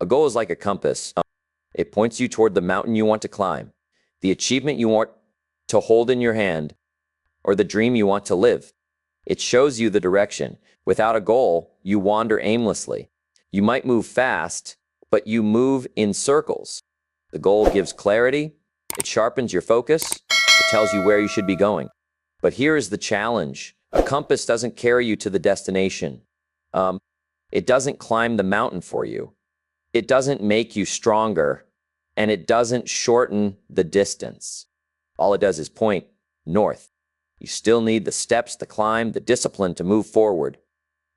A goal is like a compass. It points you toward the mountain you want to climb, the achievement you want to hold in your hand, or the dream you want to live. It shows you the direction. Without a goal, you wander aimlessly. You might move fast, but you move in circles. The goal gives clarity. It sharpens your focus. It tells you where you should be going. But here is the challenge. A compass doesn't carry you to the destination. It doesn't climb the mountain for you. It doesn't make you stronger, and it doesn't shorten the distance. All it does is point north. You still need the steps to climb, the discipline to move forward,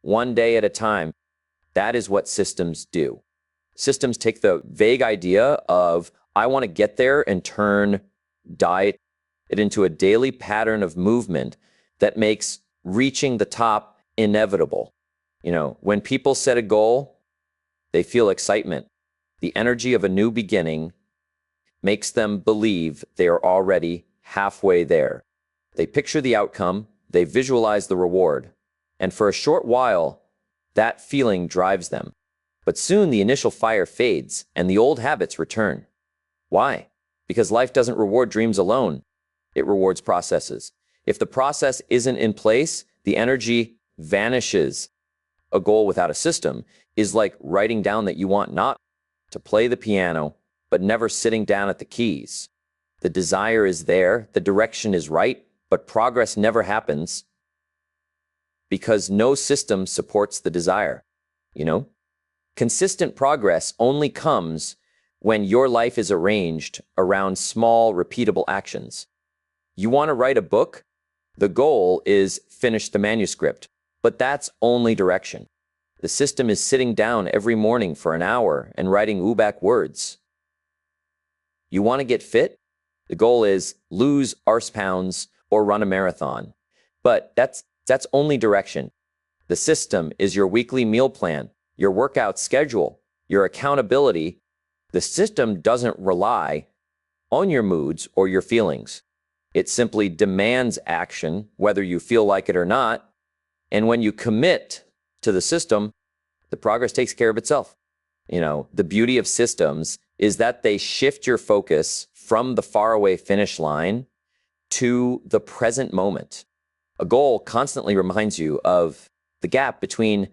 one day at a time. That is what systems do. Systems take the vague idea of, I want to get there, and turn diet it into a daily pattern of movement that makes reaching the top inevitable. When people set a goal, they feel excitement. The energy of a new beginning makes them believe they are already halfway there. They picture the outcome, they visualize the reward, and for a short while, that feeling drives them. But soon the initial fire fades and the old habits return. Why? Because life doesn't reward dreams alone. It rewards processes. If the process isn't in place, the energy vanishes. A goal without a system is like writing down that you want not to play the piano, but never sitting down at the keys. The desire is there, the direction is right, but progress never happens because no system supports the desire. Consistent progress only comes when your life is arranged around small, repeatable actions. You want to write a book? The goal is finish the manuscript, but that's only direction. The system is sitting down every morning for an hour and writing UBAC words. You want to get fit? The goal is lose arse pounds or run a marathon. But that's only direction. The system is your weekly meal plan, your workout schedule, your accountability. The system doesn't rely on your moods or your feelings. It simply demands action, whether you feel like it or not. And when you commit to the system, the progress takes care of itself. The beauty of systems is that they shift your focus from the faraway finish line to the present moment. A goal constantly reminds you of the gap between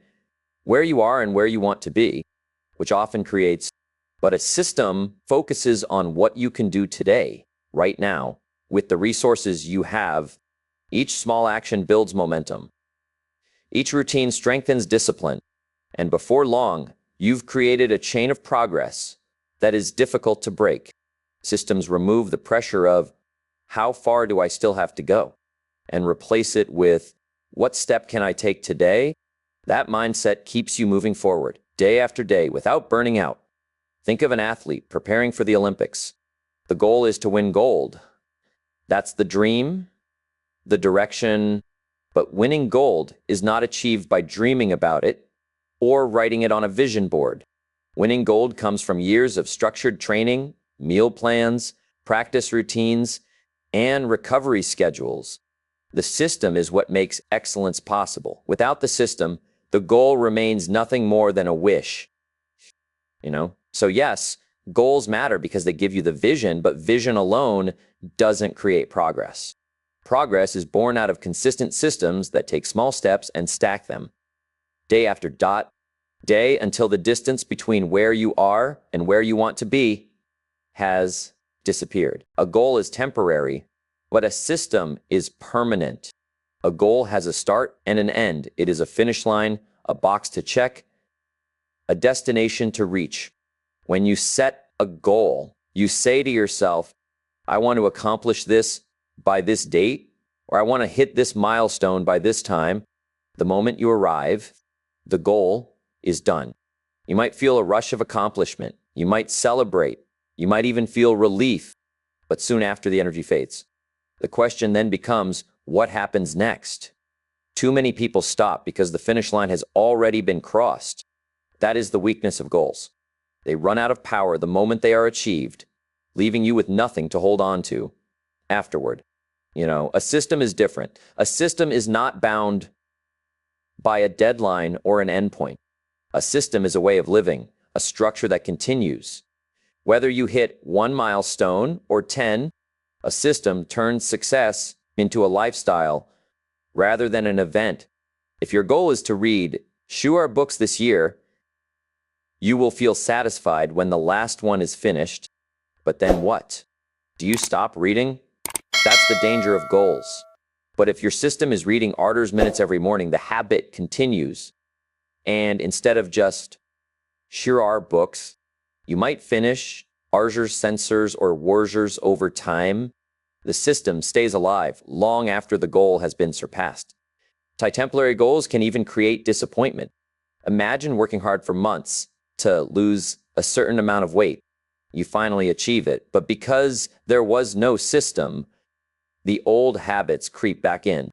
where you are and where you want to be, which often creates, but a system focuses on what you can do today, right now, with the resources you have. Each small action builds momentum. Each routine strengthens discipline. And before long, you've created a chain of progress that is difficult to break. Systems remove the pressure of, how far do I still have to go? And replace it with, what step can I take today? That mindset keeps you moving forward, day after day, without burning out. Think of an athlete preparing for the Olympics. The goal is to win gold. That's the dream, the direction. But winning gold is not achieved by dreaming about it or writing it on a vision board. Winning gold comes from years of structured training, meal plans, practice routines, and recovery schedules. The system is what makes excellence possible. Without the system, the goal remains nothing more than a wish. So yes, goals matter because they give you the vision, but vision alone doesn't create progress. Progress is born out of consistent systems that take small steps and stack them, day after day, until the distance between where you are and where you want to be has disappeared. A goal is temporary, but a system is permanent. A goal has a start and an end. It is a finish line, a box to check, a destination to reach. When you set a goal, you say to yourself, I want to accomplish this by this date, or I want to hit this milestone by this time. The moment you arrive, the goal is done. You might feel a rush of accomplishment. You might celebrate. You might even feel relief, but soon after the energy fades. The question then becomes, what happens next? Too many people stop because the finish line has already been crossed. That is the weakness of goals. They run out of power the moment they are achieved, leaving you with nothing to hold on to afterward. A system is different. A system is not bound by a deadline or an endpoint. A system is a way of living. a structure that continues. Whether you hit 1 milestone or 10, a system turns success into a lifestyle rather than an event. If your goal is to read fewer books this year, you will feel satisfied when the last one is finished. But then what? Do you stop reading? That's the danger of goals. But if your system is reading Arter's minutes every morning, the habit continues. And instead of just fewer books, you might finish Arger's sensors or Warzers over time. The system stays alive long after the goal has been surpassed. Temporary goals can even create disappointment. Imagine working hard for months to lose a certain amount of weight. You finally achieve it, but because there was no system, the old habits creep back in.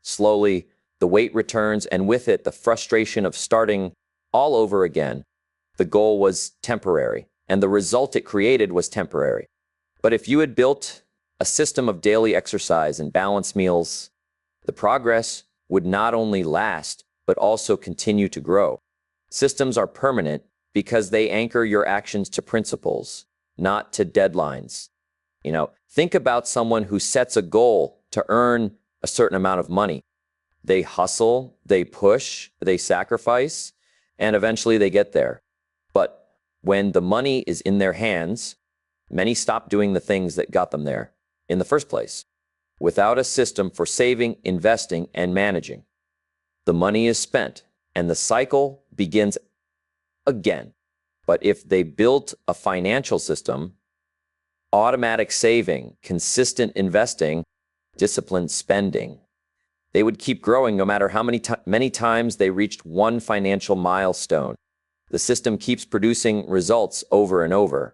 Slowly, the weight returns, and with it, the frustration of starting all over again. The goal was temporary, and the result it created was temporary. But if you had built a system of daily exercise and balanced meals, the progress would not only last, but also continue to grow. Systems are permanent because they anchor your actions to principles, not to deadlines. Think about someone who sets a goal to earn a certain amount of money. They hustle, they push, they sacrifice, and eventually they get there. But when the money is in their hands, many stop doing the things that got them there in the first place. Without a system for saving, investing, and managing, the money is spent and the cycle begins again. But if they built a financial system, automatic saving, consistent investing, disciplined spending, they would keep growing no matter how many times they reached one financial milestone. The system keeps producing results over and over.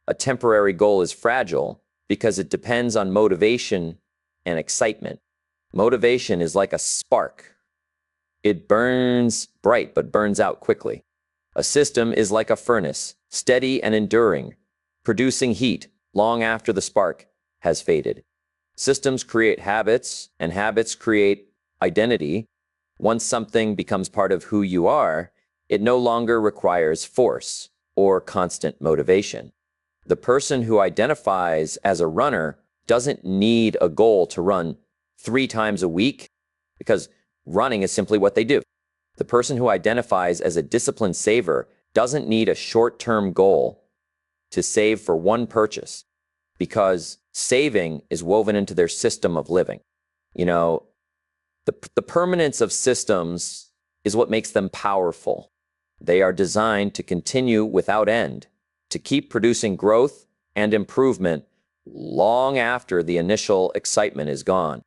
A temporary goal is fragile because it depends on motivation and excitement. Motivation is like a spark. It burns bright but burns out quickly. A system is like a furnace, steady and enduring, producing heat long after the spark has faded. Systems create habits, and habits create identity. Once something becomes part of who you are, it no longer requires force or constant motivation. The person who identifies as a runner doesn't need a goal to run 3 times a week because running is simply what they do. The person who identifies as a disciplined saver doesn't need a short-term goal to save for one purchase because saving is woven into their system of living. The permanence of systems is what makes them powerful. They are designed to continue without end, to keep producing growth and improvement long after the initial excitement is gone.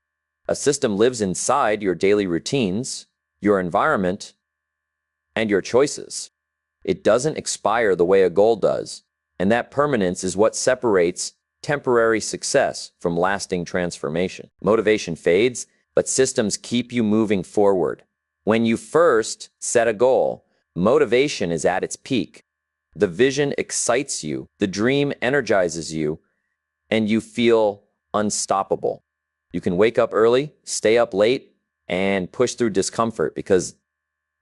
A system lives inside your daily routines, your environment, and your choices. It doesn't expire the way a goal does, and that permanence is what separates temporary success from lasting transformation. Motivation fades, but systems keep you moving forward. When you first set a goal, motivation is at its peak. The vision excites you, the dream energizes you, and you feel unstoppable. You can wake up early, stay up late, and push through discomfort because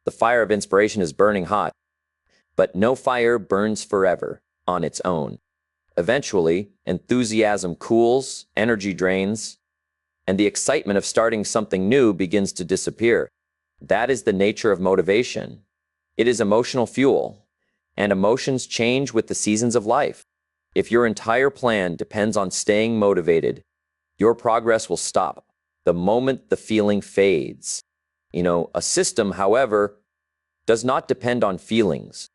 the fire of inspiration is burning hot. But no fire burns forever on its own. Eventually, enthusiasm cools, energy drains, and the excitement of starting something new begins to disappear. That is the nature of motivation. It is emotional fuel, and emotions change with the seasons of life. If your entire plan depends on staying motivated, your progress will stop the moment the feeling fades. A system, however, does not depend on feelings.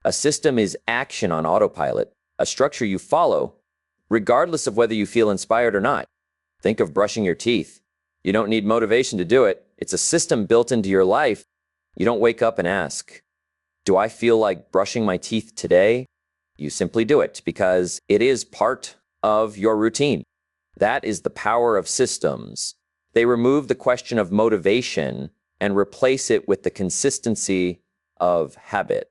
A system is action on autopilot, a structure you follow, regardless of whether you feel inspired or not. Think of brushing your teeth. You don't need motivation to do it. It's a system built into your life. You don't wake up and ask, do I feel like brushing my teeth today? You simply do it because it is part of your routine. That is the power of systems. They remove the question of motivation and replace it with the consistency of habit.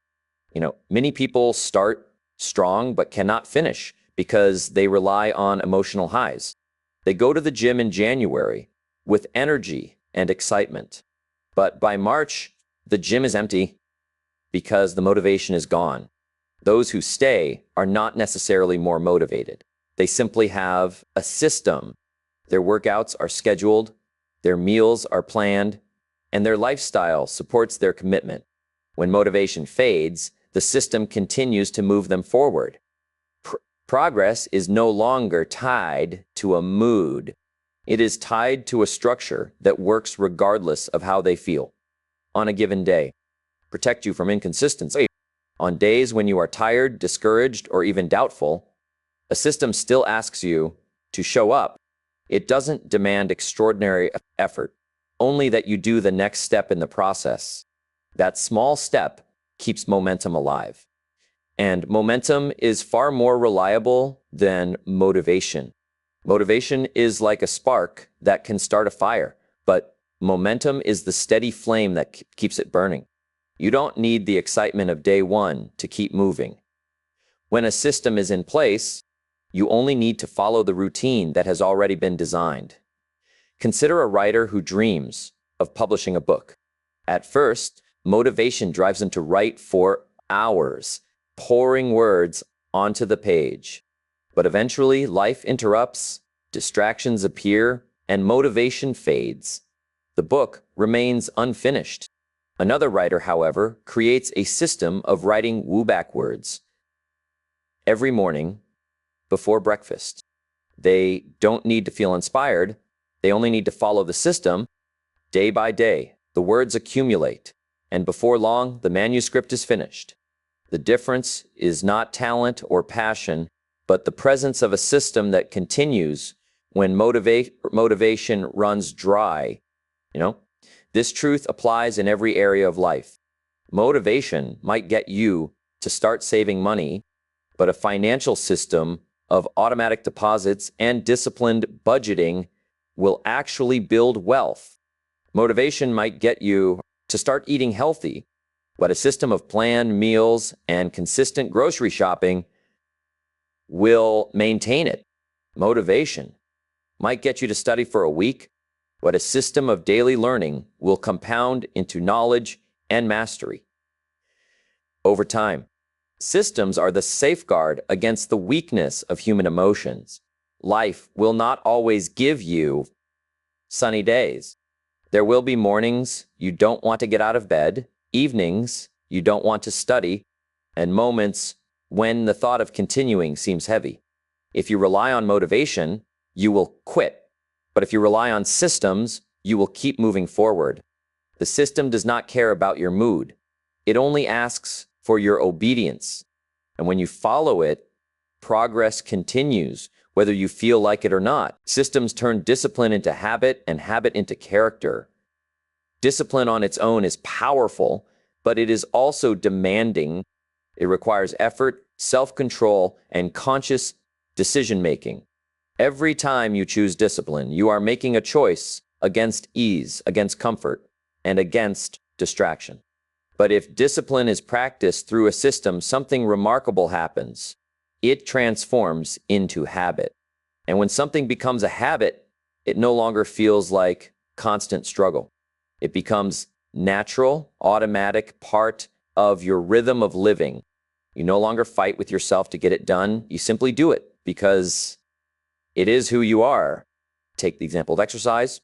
Many people start strong but cannot finish because they rely on emotional highs. They go to the gym in January with energy and excitement, but by March, the gym is empty because the motivation is gone. Those who stay are not necessarily more motivated. They simply have a system. Their workouts are scheduled, their meals are planned, and their lifestyle supports their commitment. When motivation fades, the system continues to move them forward. Progress is no longer tied to a mood. It is tied to a structure that works regardless of how they feel on a given day. Protect you from inconsistency. On days when you are tired, discouraged, or even doubtful, a system still asks you to show up. It doesn't demand extraordinary effort, only that you do the next step in the process. That small step keeps momentum alive. And momentum is far more reliable than motivation. Motivation is like a spark that can start a fire, but momentum is the steady flame that keeps it burning. You don't need the excitement of day one to keep moving. When a system is in place, you only need to follow the routine that has already been designed. Consider a writer who dreams of publishing a book. At first, motivation drives him to write for hours, pouring words onto the page. But eventually, life interrupts, distractions appear, and motivation fades. The book remains unfinished. Another writer, however, creates a system of writing woo-back words every morning before breakfast. They don't need to feel inspired. They only need to follow the system. Day by day, the words accumulate, and before long, the manuscript is finished. The difference is not talent or passion, but the presence of a system that continues when motivation runs dry. This truth applies in every area of life. Motivation might get you to start saving money, but a financial system of automatic deposits and disciplined budgeting will actually build wealth. Motivation might get you to start eating healthy, but a system of planned meals and consistent grocery shopping will maintain it. Motivation might get you to study for a week, but a system of daily learning will compound into knowledge and mastery. Over time, systems are the safeguard against the weakness of human emotions. Life will not always give you sunny days. There will be mornings you don't want to get out of bed, evenings you don't want to study, and moments when the thought of continuing seems heavy. If you rely on motivation, you will quit. But if you rely on systems, you will keep moving forward. The system does not care about your mood. It only asks for your obedience. And when you follow it, progress continues, whether you feel like it or not. Systems turn discipline into habit and habit into character. Discipline on its own is powerful, but it is also demanding. It requires effort, self-control, and conscious decision-making. Every time you choose discipline, you are making a choice against ease, against comfort, and against distraction. But if discipline is practiced through a system, something remarkable happens. It transforms into habit. And when something becomes a habit, it no longer feels like constant struggle. It becomes natural, automatic part of your rhythm of living. You no longer fight with yourself to get it done. You simply do it because it is who you are. Take the example of exercise.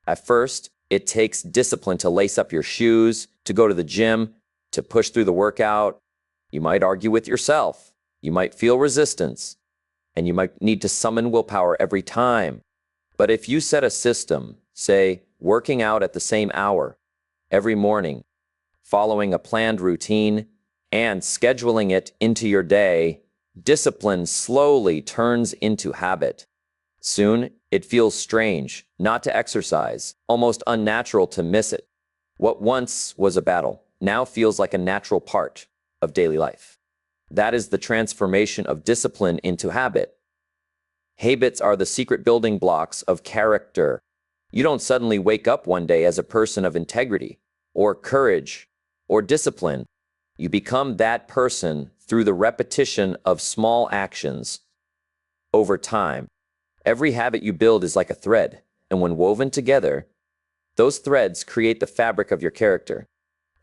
At first, it takes discipline to lace up your shoes, to go to the gym, to push through the workout. You might argue with yourself. You might feel resistance, and you might need to summon willpower every time. But if you set a system, say, working out at the same hour every morning, following a planned routine, and scheduling it into your day, discipline slowly turns into habit. Soon, it feels strange not to exercise, almost unnatural to miss it. What once was a battle now feels like a natural part of daily life. That is the transformation of discipline into habit. Habits are the secret building blocks of character. You don't suddenly wake up one day as a person of integrity, or courage, or discipline. You become that person through the repetition of small actions over time. Every habit you build is like a thread, and when woven together, those threads create the fabric of your character.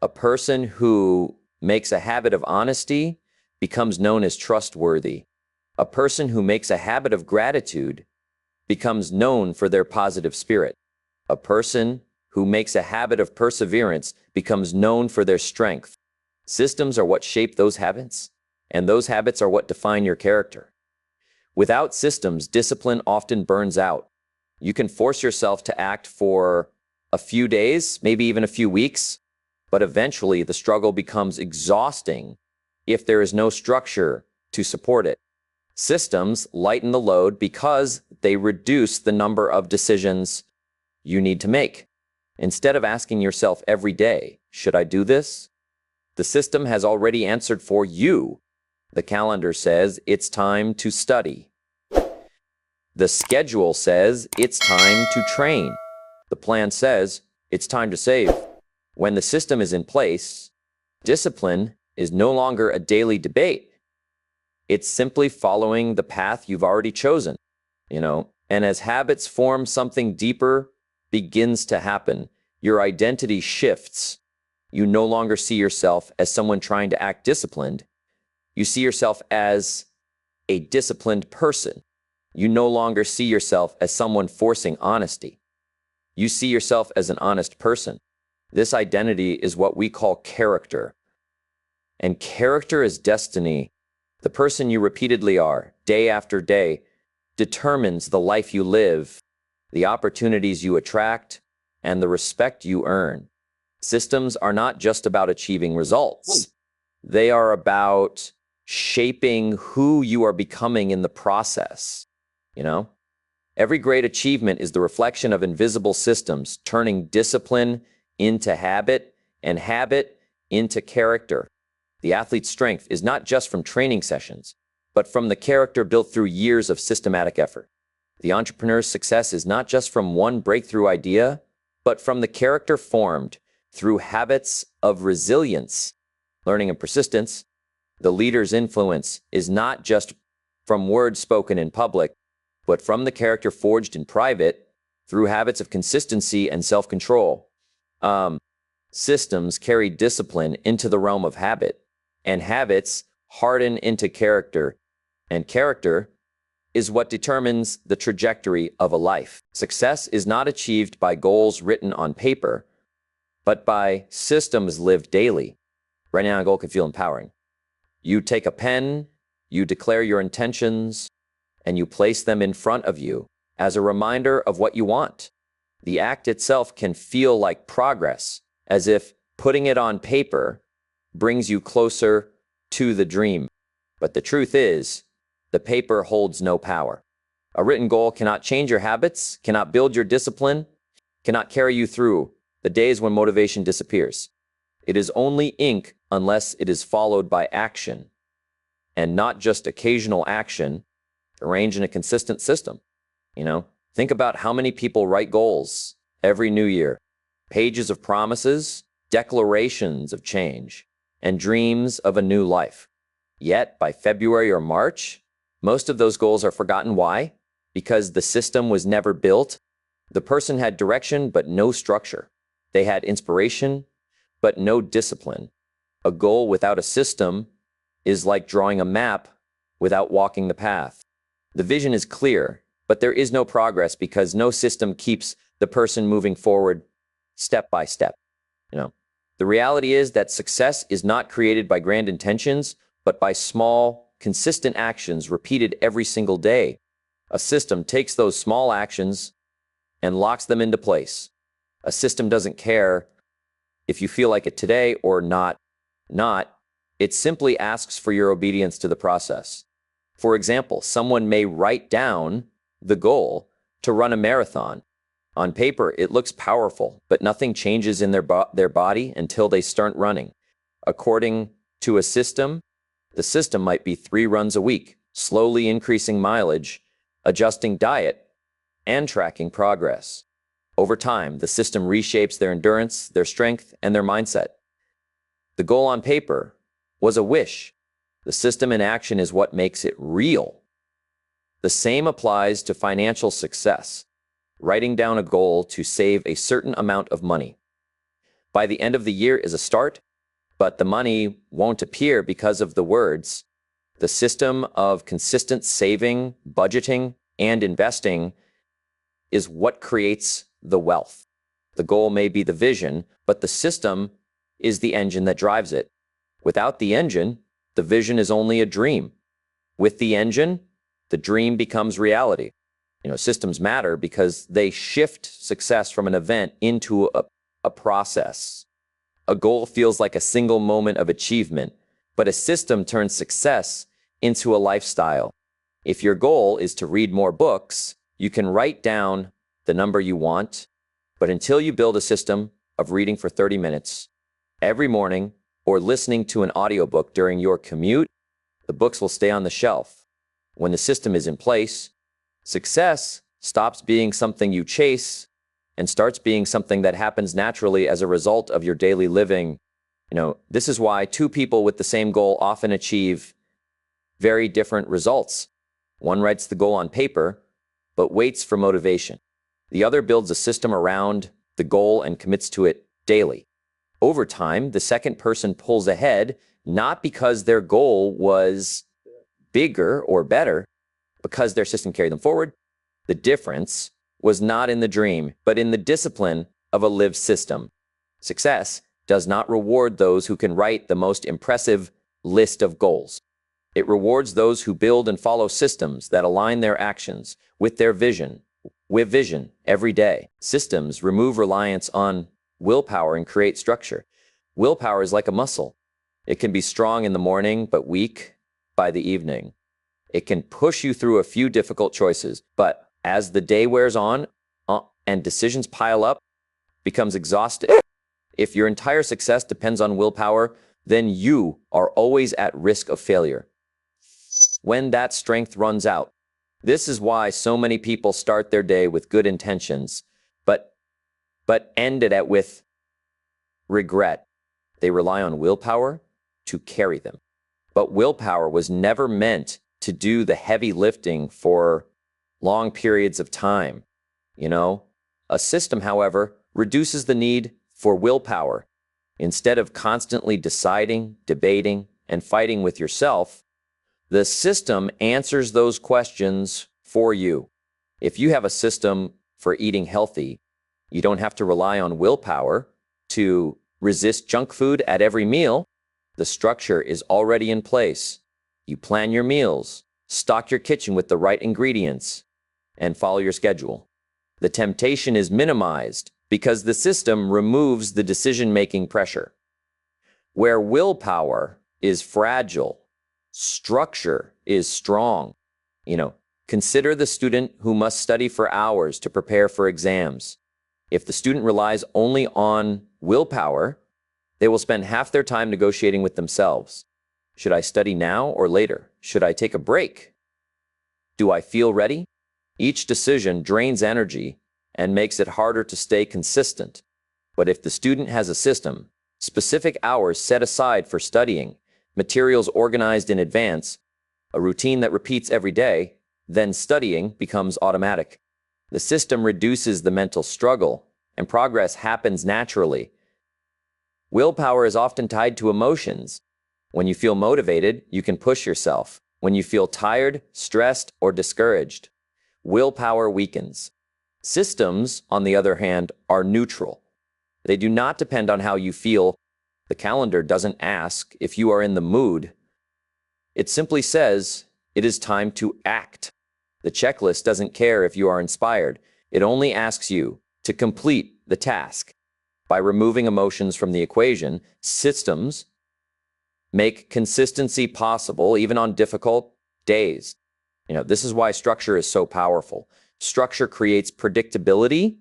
A person who makes a habit of honesty becomes known as trustworthy. A person who makes a habit of gratitude becomes known for their positive spirit. A person who makes a habit of perseverance becomes known for their strength. Systems are what shape those habits, and those habits are what define your character. Without systems, discipline often burns out. You can force yourself to act for a few days, maybe even a few weeks, but eventually the struggle becomes exhausting if there is no structure to support it. Systems lighten the load because they reduce the number of decisions you need to make. Instead of asking yourself every day, should I do this? The system has already answered for you. The calendar says it's time to study. The schedule says it's time to train. The plan says it's time to save. When the system is in place, discipline is no longer a daily debate. It's simply following the path you've already chosen, and as habits form, something deeper begins to happen. Your identity shifts. You no longer see yourself as someone trying to act disciplined. You see yourself as a disciplined person. You no longer see yourself as someone forcing honesty. You see yourself as an honest person. This identity is what we call character. And character is destiny. The person you repeatedly are, day after day, determines the life you live, the opportunities you attract, and the respect you earn. Systems are not just about achieving results. They are about shaping who you are becoming in the process. Every great achievement is the reflection of invisible systems, turning discipline into habit and habit into character. The athlete's strength is not just from training sessions, but from the character built through years of systematic effort. The entrepreneur's success is not just from one breakthrough idea, but from the character formed through habits of resilience, learning, and persistence. The leader's influence is not just from words spoken in public, but from the character forged in private through habits of consistency and self-control. Systems carry discipline into the realm of habit, and habits harden into character, and character is what determines the trajectory of a life. Success is not achieved by goals written on paper, but by systems lived daily. Writing down a goal can feel empowering. You take a pen, you declare your intentions, and you place them in front of you as a reminder of what you want. The act itself can feel like progress, as if putting it on paper brings you closer to the dream. But the truth is, the paper holds no power. A written goal cannot change your habits, cannot build your discipline, cannot carry you through the days when motivation disappears. It is only ink unless it is followed by action, and not just occasional action arranged in a consistent system. Think about how many people write goals every new year, pages of promises, declarations of change, and dreams of a new life. Yet, by February or March, most of those goals are forgotten. Why? Because the system was never built. The person had direction, but no structure. They had inspiration, but no discipline. A goal without a system is like drawing a map without walking the path. The vision is clear, but there is no progress because no system keeps the person moving forward step by step. The reality is that success is not created by grand intentions, but by small, consistent actions repeated every single day. A system takes those small actions and locks them into place. A system doesn't care if you feel like it today or not. It simply asks for your obedience to the process. For example, someone may write down the goal to run a marathon. On paper, it looks powerful, but nothing changes in their body until they start running. According to a system, the system might be 3 runs a week, slowly increasing mileage, adjusting diet, and tracking progress. Over time, the system reshapes their endurance, their strength, and their mindset. The goal on paper was a wish. The system in action is what makes it real. The same applies to financial success. Writing down a goal to save a certain amount of money by the end of the year is a start, but the money won't appear because of the words. The system of consistent saving, budgeting, and investing is what creates the wealth. The goal may be the vision, but the system is the engine that drives it. Without the engine, the vision is only a dream. With the engine, the dream becomes reality. Systems matter because they shift success from an event into a process. A goal feels like a single moment of achievement, but a system turns success into a lifestyle. If your goal is to read more books, you can write down the number you want, but until you build a system of reading for 30 minutes every morning or listening to an audiobook during your commute, the books will stay on the shelf. When the system is in place, success stops being something you chase and starts being something that happens naturally as a result of your daily living. This is why two people with the same goal often achieve very different results. One writes the goal on paper, but waits for motivation. The other builds a system around the goal and commits to it daily. Over time, the second person pulls ahead, not because their goal was bigger or better, because their system carried them forward. The difference was not in the dream, but in the discipline of a lived system. Success does not reward those who can write the most impressive list of goals. It rewards those who build and follow systems that align their actions with their vision, every day. Systems remove reliance on willpower and create structure. Willpower is like a muscle. It can be strong in the morning, but weak by the evening. It can push you through a few difficult choices, but as the day wears on and decisions pile up, becomes exhausting. If your entire success depends on willpower, then you are always at risk of failure when that strength runs out. This is why so many people start their day with good intentions, but end it with regret. They rely on willpower to carry them. But willpower was never meant to do the heavy lifting for long periods of time. A system, however, reduces the need for willpower. Instead of constantly deciding, debating, and fighting with yourself, the system answers those questions for you. If you have a system for eating healthy, you don't have to rely on willpower to resist junk food at every meal. The structure is already in place. You plan your meals, stock your kitchen with the right ingredients, and follow your schedule. The temptation is minimized because the system removes the decision-making pressure. Where willpower is fragile, structure is strong. Consider the student who must study for hours to prepare for exams. If the student relies only on willpower, they will spend half their time negotiating with themselves. Should I study now or later? Should I take a break? Do I feel ready? Each decision drains energy and makes it harder to stay consistent. But if the student has a system, specific hours set aside for studying, materials organized in advance, a routine that repeats every day, then studying becomes automatic. The system reduces the mental struggle, and progress happens naturally. Willpower is often tied to emotions. When you feel motivated, you can push yourself. When you feel tired, stressed, or discouraged, willpower weakens. Systems, on the other hand, are neutral. They do not depend on how you feel. The calendar doesn't ask if you are in the mood. It simply says, it is time to act. The checklist doesn't care if you are inspired. It only asks you to complete the task. By removing emotions from the equation, systems make consistency possible even on difficult days. This is why structure is so powerful. Structure creates predictability,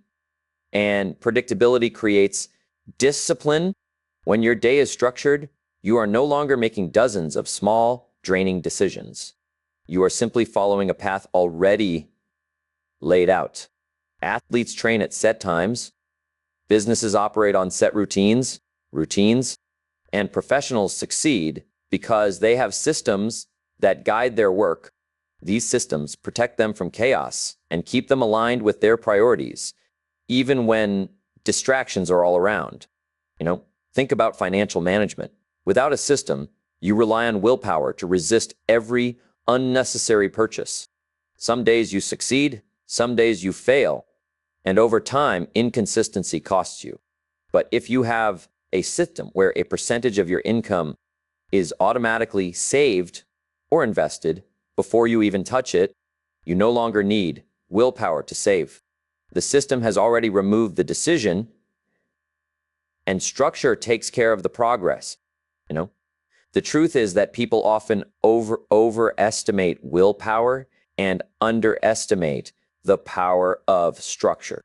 and predictability creates discipline. When your day is structured, you are no longer making dozens of small, draining decisions. You are simply following a path already laid out. Athletes train at set times. Businesses operate on set routines, and professionals succeed because they have systems that guide their work. These systems protect them from chaos and keep them aligned with their priorities, even when distractions are all around. Think about financial management. Without a system, You rely on willpower to resist every unnecessary purchase. Some days you succeed, some days you fail, and over time, inconsistency costs you. But if you have a system where a percentage of your income is automatically saved or invested before you even touch it, you no longer need willpower to save. The system has already removed the decision, and structure takes care of the progress. The truth is that people often overestimate willpower and underestimate the power of structure.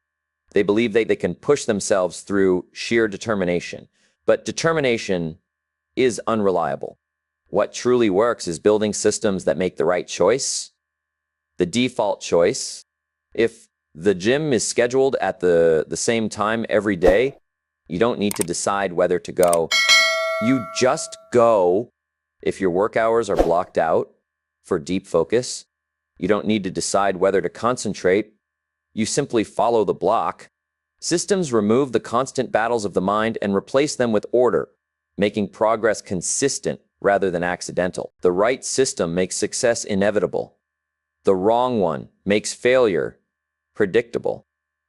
They believe they can push themselves through sheer determination, but determination is unreliable. What truly works is building systems that make the right choice, the default choice. If the gym is scheduled at the same time every day, you don't need to decide whether to go. You just go. If your work hours are blocked out for deep focus, you don't need to decide whether to concentrate. You simply follow the block. Systems remove the constant battles of the mind and replace them with order, making progress consistent rather than accidental. The right system makes success inevitable. The wrong one makes failure predictable.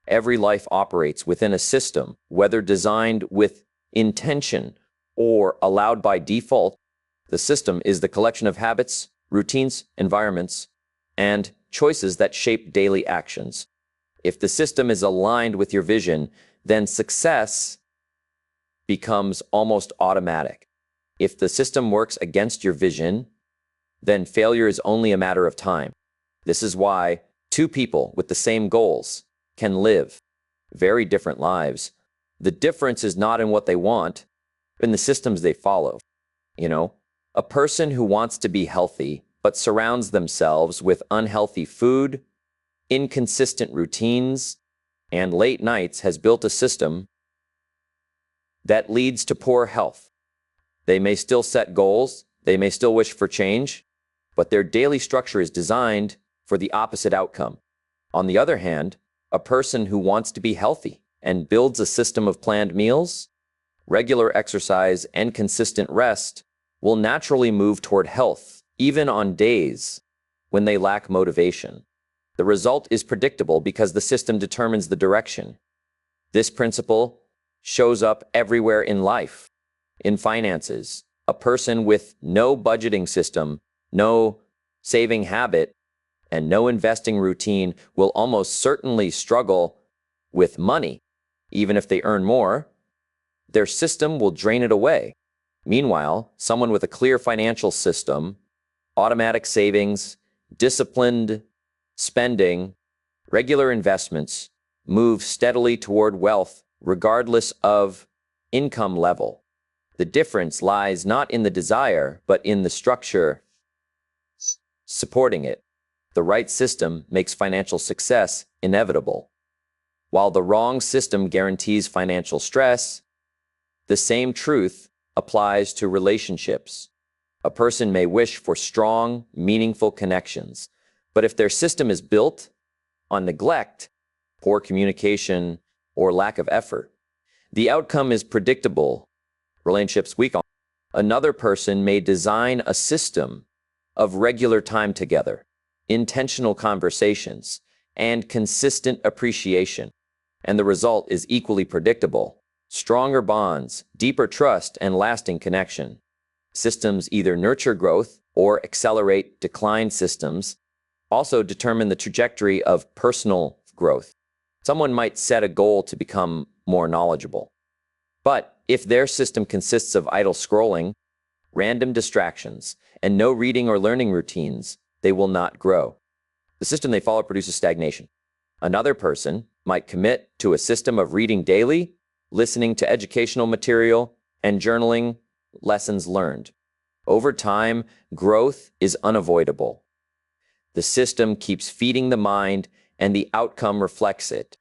Every life operates within a system, whether designed with intention or allowed by default. The system is the collection of habits, routines, environments, and choices that shape daily actions. If the system is aligned with your vision, then success becomes almost automatic. If the system works against your vision, then failure is only a matter of time. This is why two people with the same goals can live very different lives. The difference is not in what they want, but in the systems they follow. A person who wants to be healthy but surrounds themselves with unhealthy food, inconsistent routines, and late nights has built a system that leads to poor health. They may still set goals, they may still wish for change, but their daily structure is designed for the opposite outcome. On the other hand, a person who wants to be healthy and builds a system of planned meals, regular exercise, and consistent rest will naturally move toward health, even on days when they lack motivation. The result is predictable because the system determines the direction. This principle shows up everywhere in life. In finances, a person with no budgeting system, no saving habit, and no investing routine will almost certainly struggle with money. Even if they earn more, their system will drain it away. Meanwhile, someone with a clear financial system, automatic savings, disciplined spending, regular investments, move steadily toward wealth regardless of income level. The difference lies not in the desire, but in the structure supporting it. The right system makes financial success inevitable, while the wrong system guarantees financial stress. The same truth applies to relationships. A person may wish for strong, meaningful connections, but if their system is built on neglect, poor communication, or lack of effort, the outcome is predictable. Relationships weak. Another person may design a system of regular time together, intentional conversations, and consistent appreciation, and the result is equally predictable. Stronger bonds, deeper trust, and lasting connection. Systems either nurture growth or accelerate decline. Systems also determine the trajectory of personal growth. Someone might set a goal to become more knowledgeable, but if their system consists of idle scrolling, random distractions, and no reading or learning routines, they will not grow. The system they follow produces stagnation. Another person might commit to a system of reading daily, listening to educational material, and journaling lessons learned. Over time, growth is unavoidable. The system keeps feeding the mind, and the outcome reflects it.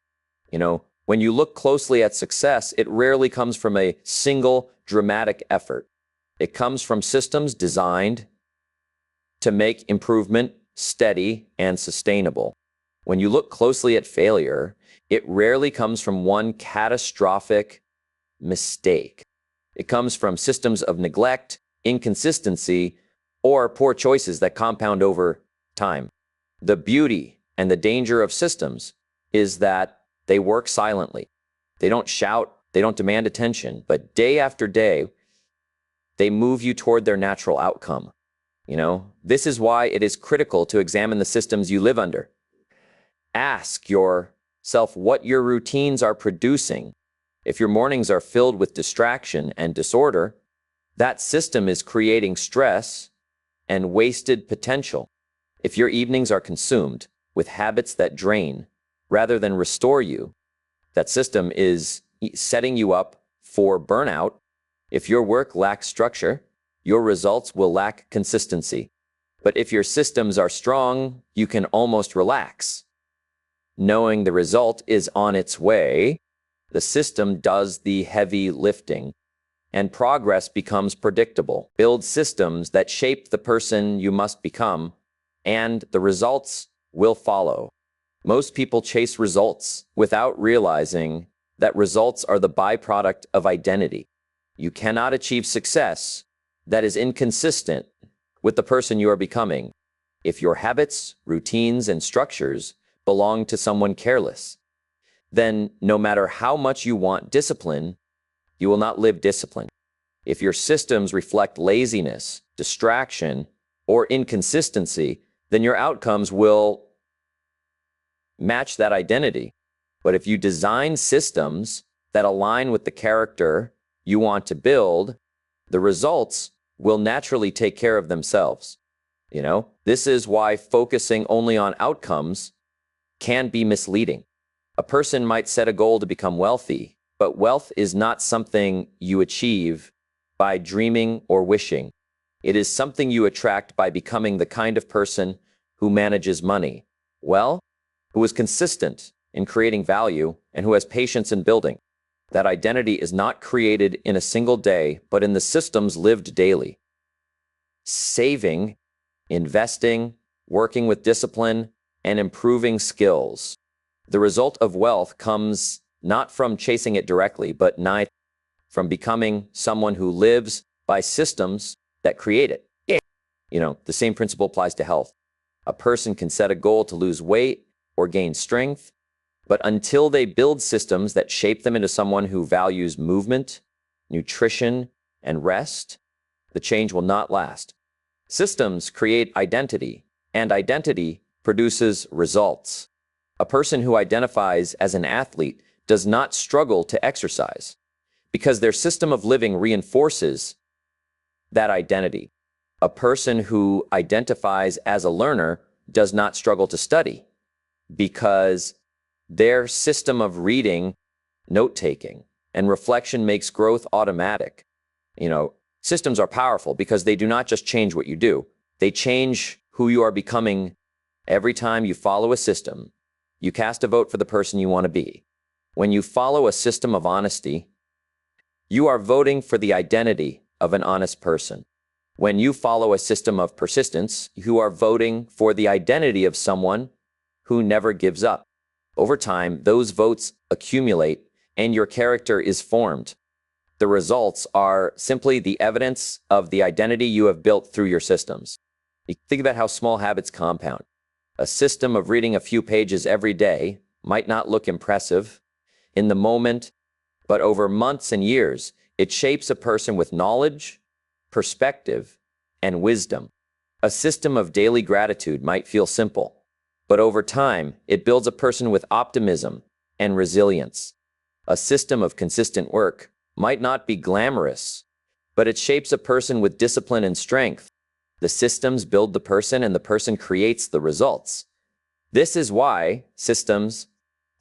When you look closely at success, it rarely comes from a single dramatic effort. It comes from systems designed to make improvement steady and sustainable. When you look closely at failure, it rarely comes from one catastrophic mistake. It comes from systems of neglect, inconsistency, or poor choices that compound over time. The beauty and the danger of systems is that they work silently. They don't shout, they don't demand attention, but day after day, they move you toward their natural outcome. This is why it is critical to examine the systems you live under. Ask yourself what your routines are producing. If your mornings are filled with distraction and disorder, that system is creating stress and wasted potential. If your evenings are consumed with habits that drain rather than restore you, that system is setting you up for burnout. If your work lacks structure, your results will lack consistency. But if your systems are strong, you can almost relax. Knowing the result is on its way, the system does the heavy lifting, and progress becomes predictable. Build systems that shape the person you must become, and the results will follow. Most people chase results without realizing that results are the byproduct of identity. You cannot achieve success that is inconsistent with the person you are becoming if your habits, routines, and structures belong to someone careless. Then, no matter how much you want discipline, you will not live discipline. If your systems reflect laziness, distraction, or inconsistency, then your outcomes will match that identity. But if you design systems that align with the character you want to build, the results will naturally take care of themselves. This is why focusing only on outcomes can be misleading. A person might set a goal to become wealthy, but wealth is not something you achieve by dreaming or wishing. It is something you attract by becoming the kind of person who manages money well, who is consistent in creating value, and who has patience in building. That identity is not created in a single day, but in the systems lived daily. Saving, investing, working with discipline, and improving skills. The result of wealth comes not from chasing it directly, but from becoming someone who lives by systems that create it. The same principle applies to health. A person can set a goal to lose weight or gain strength, but until they build systems that shape them into someone who values movement, nutrition, and rest, the change will not last. Systems create identity, and identity produces results. A person who identifies as an athlete does not struggle to exercise because their system of living reinforces that identity. A person who identifies as a learner does not struggle to study because their system of reading, note-taking, and reflection makes growth automatic. Systems are powerful because they do not just change what you do. They change who you are becoming. Every time you follow a system, you cast a vote for the person you want to be. When you follow a system of honesty, you are voting for the identity of an honest person. When you follow a system of persistence, you are voting for the identity of someone who never gives up. Over time, those votes accumulate and your character is formed. The results are simply the evidence of the identity you have built through your systems. Think about how small habits compound. A system of reading a few pages every day might not look impressive in the moment, but over months and years, it shapes a person with knowledge, perspective, and wisdom. A system of daily gratitude might feel simple, but over time, it builds a person with optimism and resilience. A system of consistent work might not be glamorous, but it shapes a person with discipline and strength. The systems build the person, and the person creates the results. This is why systems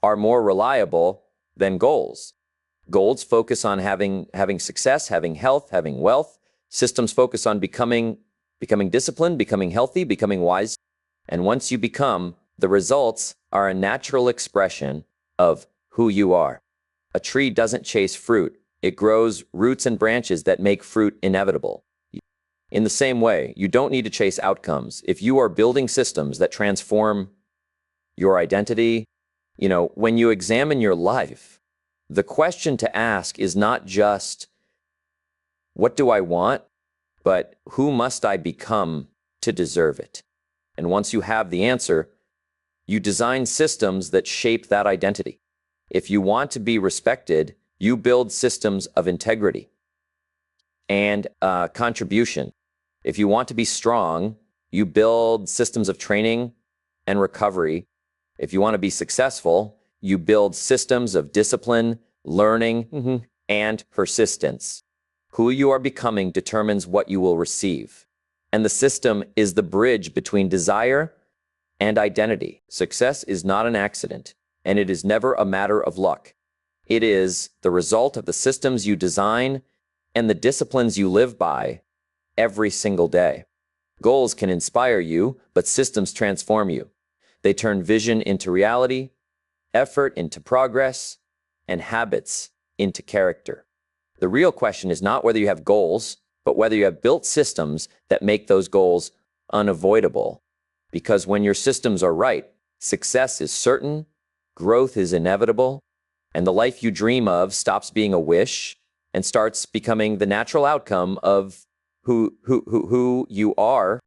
are more reliable than goals. Goals focus on having success, having health, having wealth. Systems focus on becoming disciplined, becoming healthy, becoming wise. And once you become, the results are a natural expression of who you are. A tree doesn't chase fruit. It grows roots and branches that make fruit inevitable. In the same way, you don't need to chase outcomes. If you are building systems that transform your identity, when you examine your life, the question to ask is not just, what do I want? but who must I become to deserve it? And once you have the answer, you design systems that shape that identity. If you want to be respected, you build systems of integrity and contribution. If you want to be strong, you build systems of training and recovery. If you want to be successful, you build systems of discipline, learning, and persistence. Who you are becoming determines what you will receive. And the system is the bridge between desire and identity. Success is not an accident, and it is never a matter of luck. It is the result of the systems you design and the disciplines you live by every single day. Goals can inspire you, but systems transform you. They turn vision into reality, effort into progress, and habits into character. The real question is not whether you have goals, but whether you have built systems that make those goals unavoidable. Because when your systems are right, success is certain, growth is inevitable, and the life you dream of stops being a wish and starts becoming the natural outcome of who you are